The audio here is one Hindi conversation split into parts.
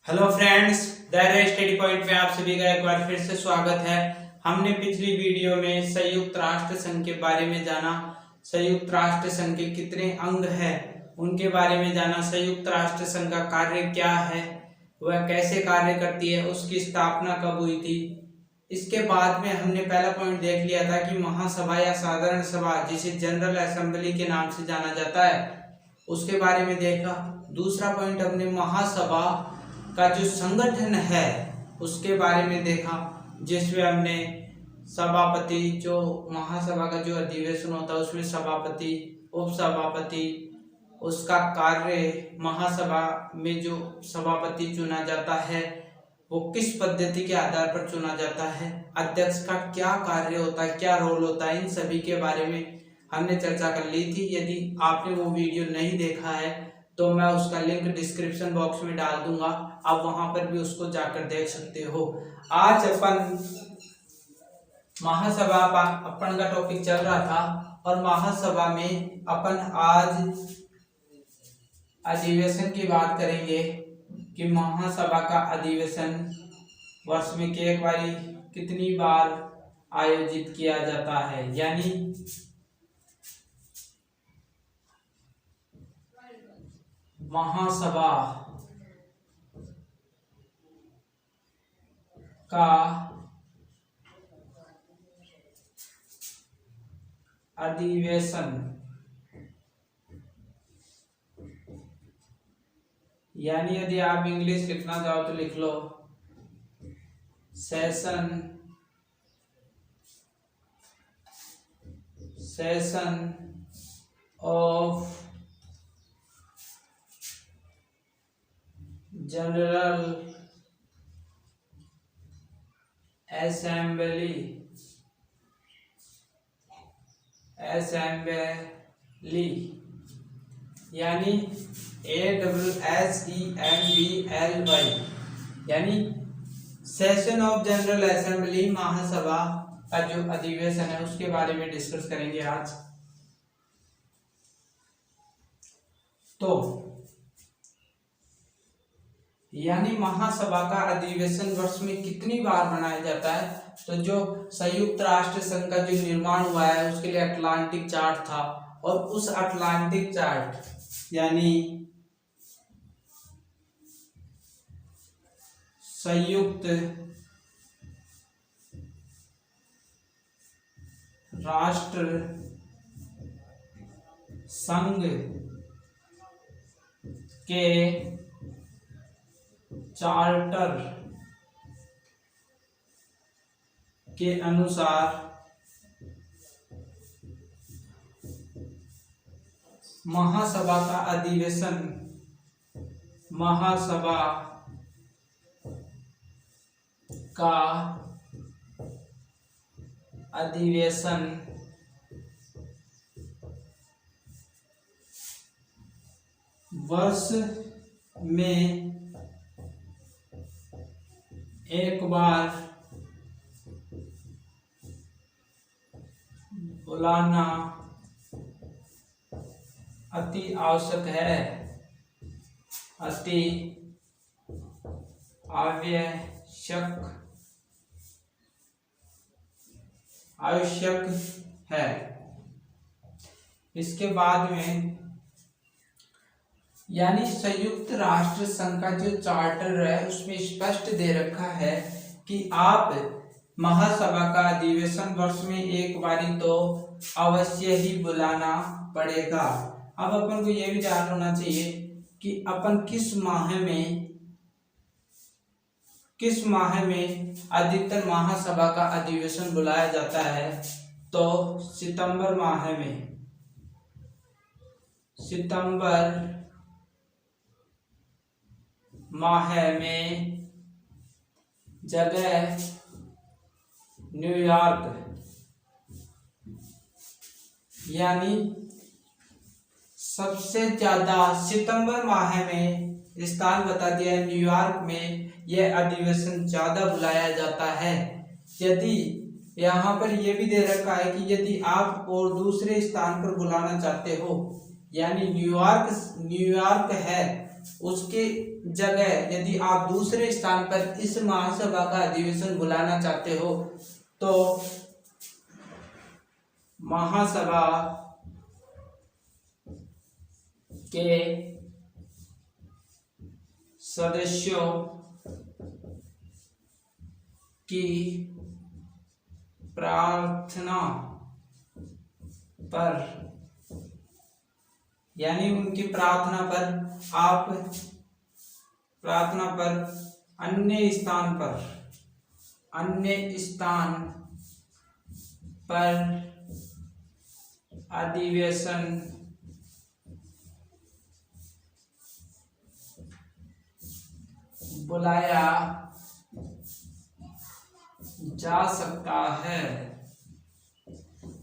हेलो फ्रेंड्स, दायरा स्टडी पॉइंट में आप सभी का एक बार फिर से स्वागत है। हमने पिछली वीडियो में संयुक्त राष्ट्र संघ के बारे में जाना, संयुक्त राष्ट्र संघ के कितने अंग हैं उनके बारे में जाना, संयुक्त राष्ट्र संघ का कार्य क्या है, वह कैसे कार्य करती है, उसकी स्थापना कब हुई थी। इसके बाद में हमने पहला पॉइंट देख लिया था कि महासभा या साधारण सभा, जिसे जनरल असेंबली के नाम से जाना जाता है, उसके बारे में देखा। दूसरा पॉइंट हमने महासभा का जो संगठन है उसके बारे में देखा, जिसमें हमने सभापति, जो महासभा का जो अधिवेशन होता है उसमें सभापति, उपसभापति, उसका कार्य, महासभा में जो सभापति चुना जाता है वो किस पद्धति के आधार पर चुना जाता है, अध्यक्ष का क्या कार्य होता है, क्या रोल होता है, इन सभी के बारे में हमने चर्चा कर ली थी। यदि आपने वो वीडियो नहीं देखा है तो मैं उसका लिंक डिस्क्रिप्शन बॉक्स में डाल दूंगा, आप वहां पर भी उसको जाकर देख सकते हो। आज अपन महासभा अपन का टॉपिक चल रहा था और महासभा में अपन आज अधिवेशन की बात करेंगे कि महासभा का अधिवेशन वर्ष में कितनी बार आयोजित किया जाता है, यानी महासभा का अधिवेशन, यानी यदि आप इंग्लिश लिखना चाहो तो लिख लो सेशन ऑफ जनरल असेंबली, यानी ASSEMBLY, यानी सेशन ऑफ जनरल असेंबली, महासभा का जो अधिवेशन है उसके बारे में डिस्कस करेंगे आज। तो यानी महासभा का अधिवेशन वर्ष में कितनी बार मनाया जाता है, तो जो संयुक्त राष्ट्र संघ का जो निर्माण हुआ है उसके लिए अटलांटिक चार्ट था, और उस अटलांटिक चार्ट यानी संयुक्त राष्ट्र संघ के चार्टर के अनुसार महासभा का अधिवेशन, महासभा का अधिवेशन वर्ष में एक बार बुलाना अति आवश्यक है, अति आवश्यक है। इसके बाद में यानी संयुक्त राष्ट्र संघ का जो चार्टर है उसमें स्पष्ट दे रखा है कि आप महासभा का अधिवेशन वर्ष में एक बारी तो अवश्य ही बुलाना पड़ेगा। अब अपन को यह भी ध्यान होना चाहिए कि अपन किस माह में अधिकतर महासभा का अधिवेशन बुलाया जाता है, तो सितंबर माह में जगह न्यूयॉर्क, यानी सबसे ज्यादा सितंबर माह में स्थान बता दिया है, न्यूयॉर्क में यह अधिवेशन ज्यादा बुलाया जाता है। यदि यहाँ पर यह भी दे रखा है कि यदि आप और दूसरे स्थान पर बुलाना चाहते हो, यानी न्यूयॉर्क है उसके जगह यदि आप दूसरे स्थान पर इस महासभा का अधिवेशन बुलाना चाहते हो तो महासभा के सदस्यों की प्रार्थना पर, यानी उनकी प्रार्थना पर आप अन्य स्थान पर अधिवेशन बुलाया जा सकता है।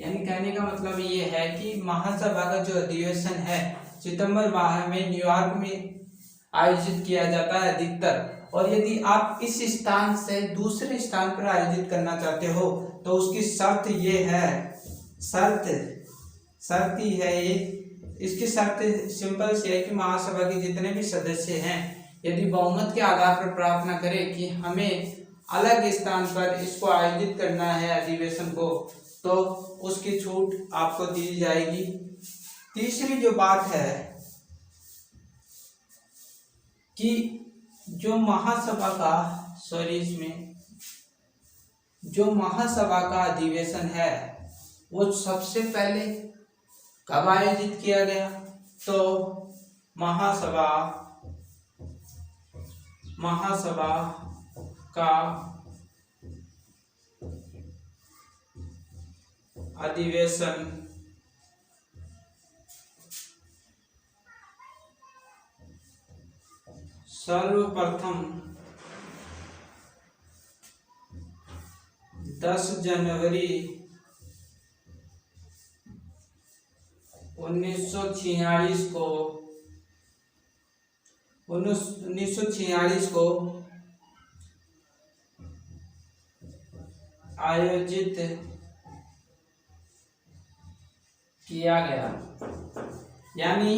यानी कहने का मतलब ये है कि महासभा का जो अधिवेशन है सितंबर माह में न्यूयॉर्क में आयोजित किया जाता है अधिकतर, और यदि आप इस स्थान से दूसरे स्थान पर आयोजित करना चाहते हो तो उसकी शर्त ये है, शर्त ही है ये, इसकी शर्त सिंपल सी है कि महासभा के जितने भी सदस्य हैं यदि बहुमत के आधार पर प्रार्थना करें कि हमें अलग स्थान पर इसको आयोजित करना है अधिवेशन को, तो उसकी छूट आपको दी जाएगी। तीसरी जो बात है कि जो महासभा का अधिवेशन है वो सबसे पहले कब आयोजित किया गया, तो महासभा का अधिवेशन सर्वप्रथम 10 जनवरी 1946 को आयोजित किया गया। यानी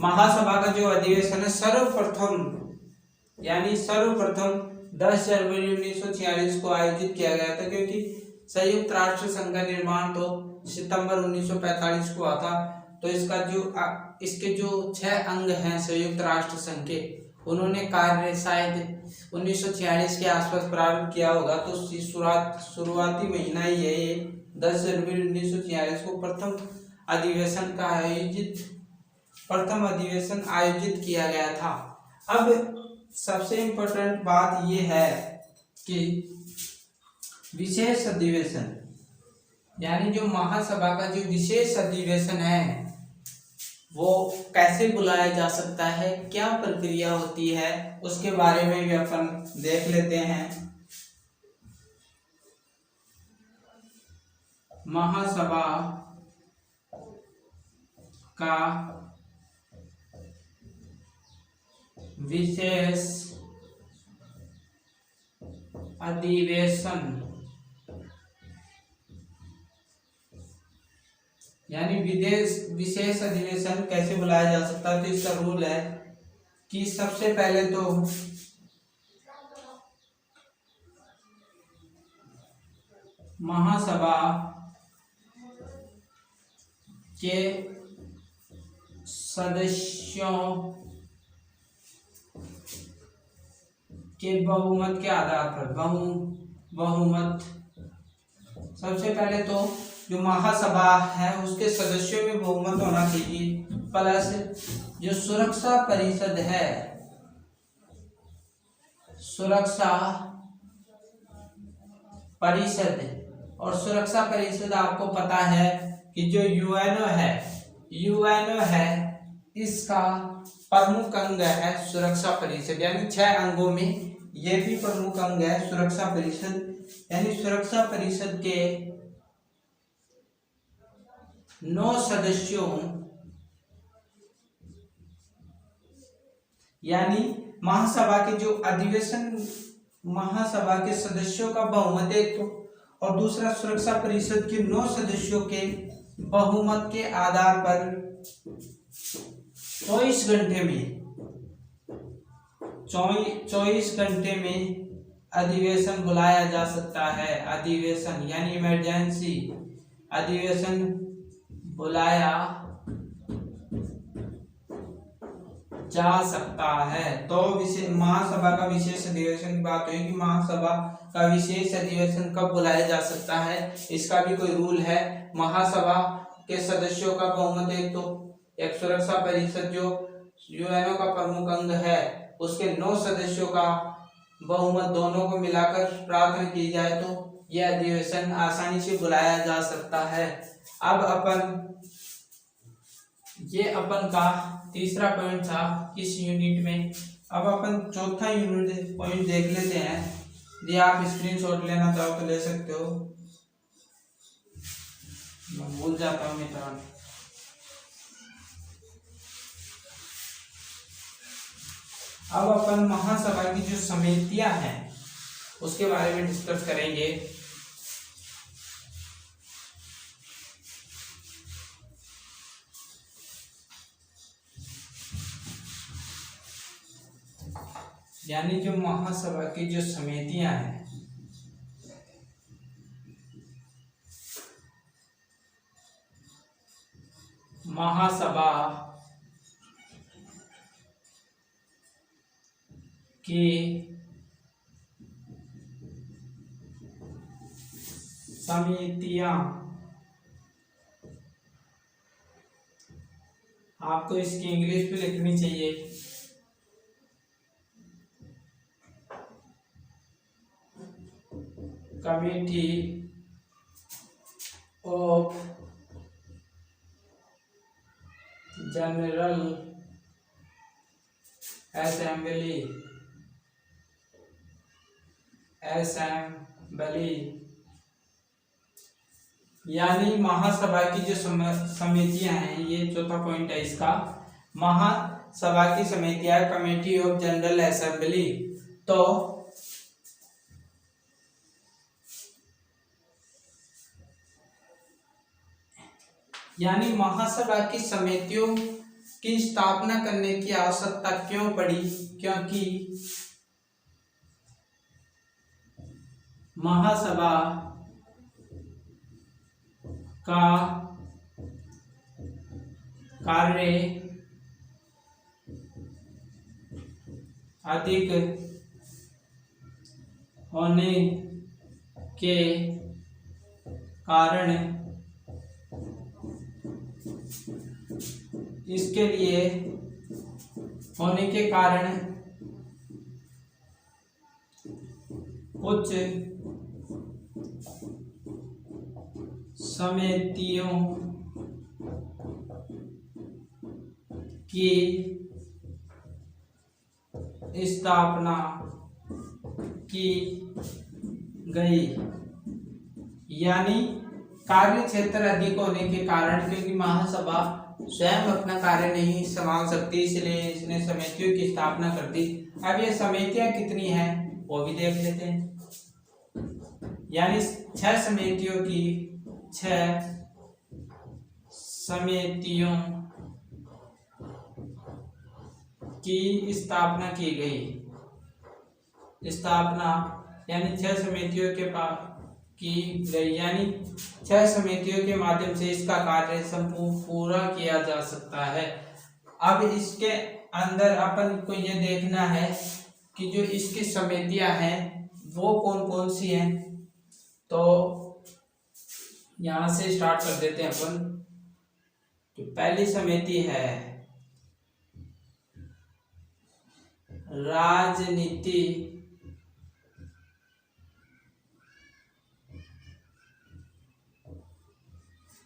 महासभा का जो अधिवेशन है सर्वप्रथम 10 जनवरी 1946 को आयोजित किया गया था, क्योंकि संयुक्त राष्ट्र संघ का निर्माण तो सितंबर 1945 को हुआ था। तो इसके जो 6 अंग हैं संयुक्त राष्ट्र संघ के, उन्होंने कार्य शायद 1946 के आसपास प्रारंभ किया होगा। तो शुरुआती महीना ही है ये 10 जनवरी 1946 को प्रथम अधिवेशन आयोजित किया गया था। अब सबसे इम्पोर्टेंट बात ये है कि विशेष अधिवेशन, यानी जो महासभा का जो विशेष अधिवेशन है वो कैसे बुलाया जा सकता है, क्या प्रक्रिया होती है, उसके बारे में भी अपन देख लेते हैं। महासभा का विशेष अधिवेशन, यानी विशेष अधिवेशन कैसे बुलाया जा सकता है, तो इसका रूल है कि सबसे पहले तो महासभा के सदस्यों के बहुमत के आधार पर बहुमत सबसे पहले तो जो महासभा है उसके सदस्यों में बहुमत होना चाहिए, प्लस जो सुरक्षा परिषद है, और सुरक्षा परिषद आपको पता है कि जो यूएनओ है इसका प्रमुख अंग है सुरक्षा परिषद, यानी 6 अंगों में ये भी प्रमुख अंग है सुरक्षा परिषद। यानी सुरक्षा परिषद के 9 सदस्यों, यानी महासभा के जो अधिवेशन, महासभा के सदस्यों का बहुमत एक तो, और दूसरा सुरक्षा परिषद के 9 सदस्यों के बहुमत के आधार पर 24 घंटे में 24 घंटे में अधिवेशन बुलाया जा सकता है। अधिवेशन यानी इमरजेंसी अधिवेशन बुलाया जा सकता है। तो महासभा का विशेष अधिवेशन की बात हुई कि महासभा का विशेष अधिवेशन कब बुलाया जा सकता है, इसका भी कोई रूल है। महासभा के सदस्यों का बहुमत एक सुरक्षा परिषद जो यूएनओ का प्रमुख अंग है उसके 9 सदस्यों का बहुमत दोनों को मिलाकर प्रार्थना की जाए तो यह अधिवेशन आसानी से बुलाया जा सकता है। अब अपन का तीसरा पॉइंट था इस यूनिट में। अब अपन चौथा यूनिट पॉइंट देख लेते हैं। यदि आप स्क्रीनशॉट लेना चाहो तो ले सकते हो, मैं भूल जाता हूँ मित्रों। अब अपन महासभा की जो समितियां हैं उसके बारे में डिस्कस करेंगे। यानी जो महासभा की जो समितियां हैं महासभा की समितियां, आपको इसकी इंग्लिश भी लिखनी चाहिए। कमिटी ऑफ जनरल असेंबली यानी महासभा की जो समितियां हैं, ये चौथा पॉइंट है इसका। महासभा की समितियां कमेटी ऑफ जनरल असेंबली, तो यानी महासभा की समितियों की स्थापना करने की आवश्यकता क्यों पड़ी, क्योंकि महासभा का कार्य अधिक होने के कारण इसके लिए होने के कारण कुछ समितियों की स्थापना की गई। यानी कार्य क्षेत्र अधिक होने के कारण, क्योंकि महासभा स्वयं अपना कार्य नहीं संभाल सकती, इसलिए इसने समितियों की स्थापना कर दी। अब ये समितियां कितनी हैं वो भी देख लेते हैं। यानी 6 समितियों की स्थापना की गई। स्थापना यानी 6 समितियों के पास की गई, यानी 6 समितियों के माध्यम से इसका कार्य संपूर्ण पूरा किया जा सकता है। अब इसके अंदर अपन को ये देखना है कि जो इसकी समितियां हैं वो कौन कौन सी हैं। तो यहां से स्टार्ट कर देते हैं अपन। तो पहली समिति है राजनीति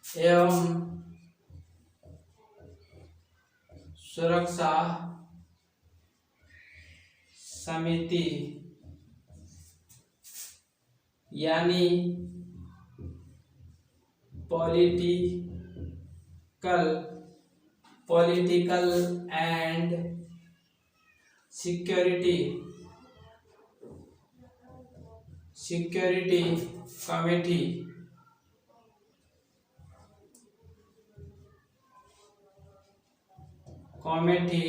एवं सुरक्षा समिति, यानी पॉलिटिकल एंड सिक्योरिटी कमेटी,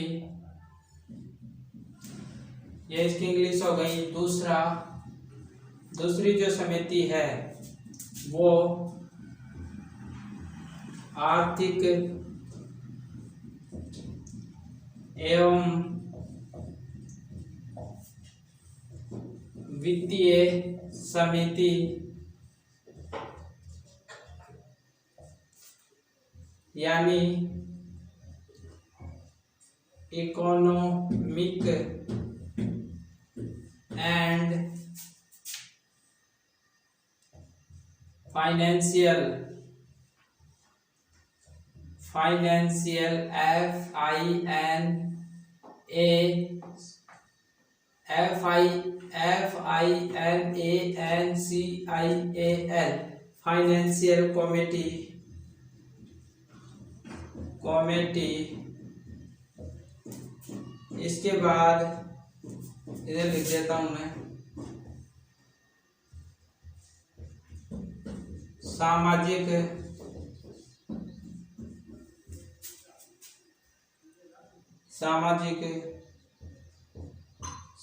ये इसकी इंग्लिश हो गई। दूसरी जो समिति है वो आर्थिक एवं वित्तीय समिति यानी economic and financial FINANCIAL financial committee इसके बाद इधर लिख देता हूं मैं सामाजिक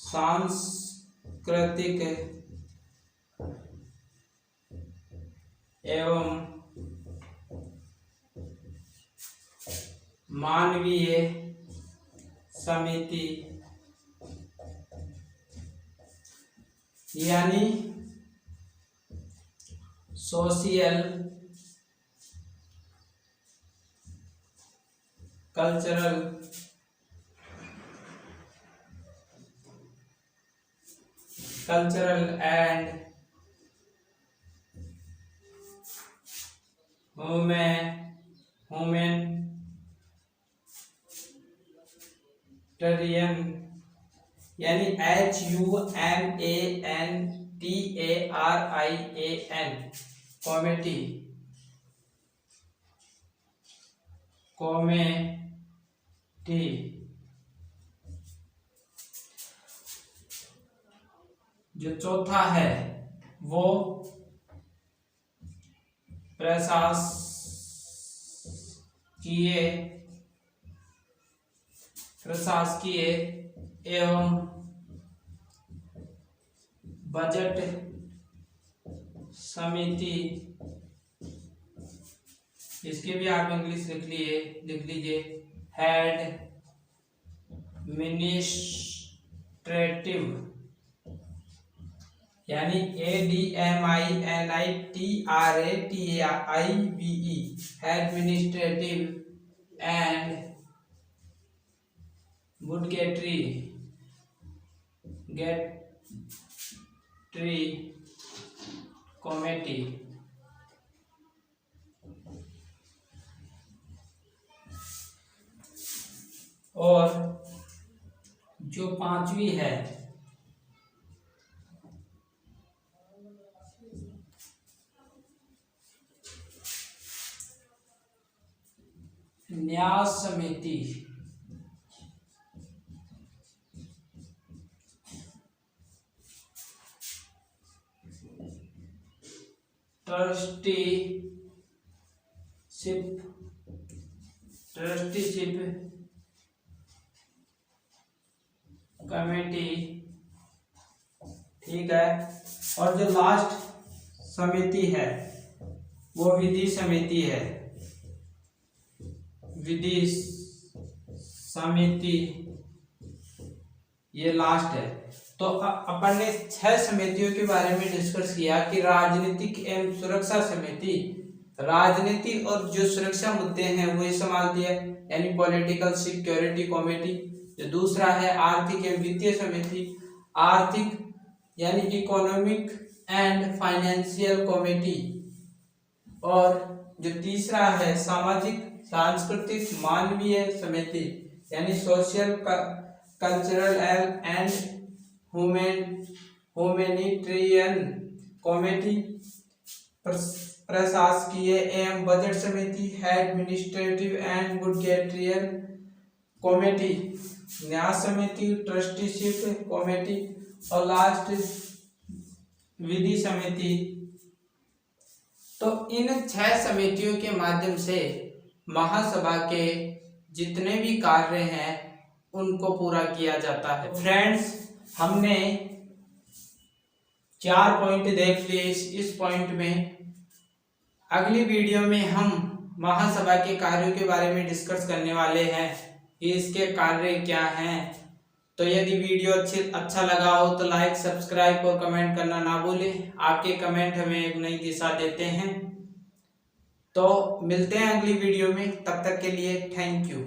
सांस्कृतिक एवं मानवीय समिति यानी सोशल कल्चरल एंड ह्यूमैनिटेरियन यानी HUMANTARIAN कमेटी जो चौथा है वो प्रशासकीय एवं बजट समिति। इसके भी आप इंग्लिश लिख लीजिए एडमिनिस्ट्रेटिव यानी ADMINITRATIVE एडमिनिस्ट्रेटिव एंड बुडगेटरी कमेटी। और जो पांचवी है न्यास समिति ट्रस्टीशिप कमेटी, ठीक है। और जो लास्ट समिति है वो विधि समिति है। विधि समिति ये लास्ट है। तो अपन ने 6 समितियों के बारे में डिस्कस किया कि राजनीतिक एवं सुरक्षा समिति राजनीति और जो सुरक्षा मुद्दे हैं वही संभालती है यानी पॉलिटिकल सिक्योरिटी कमेटी। जो दूसरा है आर्थिक एवं वित्तीय समिति आर्थिक यानी इकोनॉमिक एंड फाइनेंशियल कमेटी। और जो तीसरा है सामाजिक सांस्कृतिक मानवीय समिति यानी social cultural and humanitarian committee. प्रशासकीय एवं बजट समिति एडमिनिस्ट्रेटिव एंड बुडगेटरियल कमेटी। न्यास समिति ट्रस्टीशिप कमेटी और लास्ट विधि समिति। तो इन 6 समितियों के माध्यम से महासभा के जितने भी कार्य हैं उनको पूरा किया जाता है। फ्रेंड्स, हमने 4 पॉइंट देख लिए इस पॉइंट में। अगली वीडियो में हम महासभा के कार्यों के बारे में डिस्कस करने वाले हैं कि इसके कार्य क्या हैं। तो यदि वीडियो अच्छा लगा हो तो लाइक, सब्सक्राइब और कमेंट करना ना भूलें। आपके कमेंट हमें एक नई दिशा देते हैं। तो मिलते हैं अगली वीडियो में, तब तक के लिए थैंक यू।